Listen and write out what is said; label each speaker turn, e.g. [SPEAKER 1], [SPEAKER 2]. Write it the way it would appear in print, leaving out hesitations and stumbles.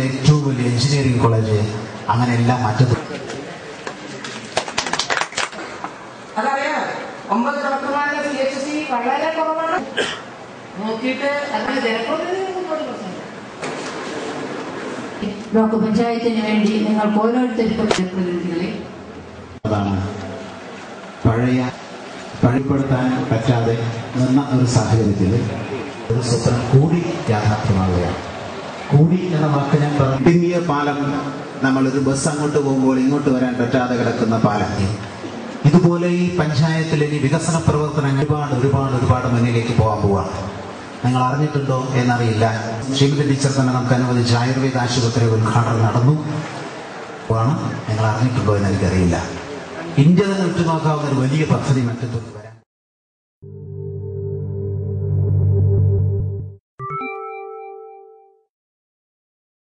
[SPEAKER 1] ഏറ്റവും വലിയ engineering college, അങ്ങനെയെല്ലാം മറ്റത്.
[SPEAKER 2] അതറിയാം, 9 ഡോക്ടർമാരുടെ CHC വളരെ കുറവാണ്. നോക്കിയിട്ട് അതിന്
[SPEAKER 3] ബ്ലോക്ക് പഞ്ചായത്തിന് വേണ്ടി നിങ്ങൾക്ക് ഓരോരുത്തർക്കും പ്രതിനിധികളെ
[SPEAKER 1] അതാണ് പഴയപ്പെടുത്താൻ പറ്റാതെ നിന്ന ഒരു സാഹചര്യത്തിൽ ഒരു സ്വപ്നം കൂടി യാഥാർത്ഥ്യമാവുകയാണ്. കൂടി എന്ന വാക്ക് ഞാൻ പറഞ്ഞു. ഇടുങ്ങിയ പാലം, നമ്മളൊരു ബസ് അങ്ങോട്ട് പോകുമ്പോൾ ഇങ്ങോട്ട് വരാൻ പറ്റാതെ കിടക്കുന്ന പാലം. ഇതുപോലെ ഈ പഞ്ചായത്തിൽ ഇനി വികസന പ്രവർത്തനങ്ങൾ ഒരുപാട് മുന്നിലേക്ക് പോകാൻ പോവാണ്. നിങ്ങൾ അറിഞ്ഞിട്ടുണ്ടോ എന്നറിയില്ല. ശ്രീമതി ടീച്ചർ തന്നെ നമുക്ക് അനുവദിച്ച ആയുർവേദ ആശുപത്രി ഉദ്ഘാടനം നടന്നു. നിങ്ങൾ അറിഞ്ഞിട്ടുണ്ടോ എന്ന് എനിക്കറിയില്ല. ഇന്ത്യ തന്നെ ഉറ്റുനോക്കാവുന്ന ഒരു വലിയ പദ്ധതി മറ്റൊരു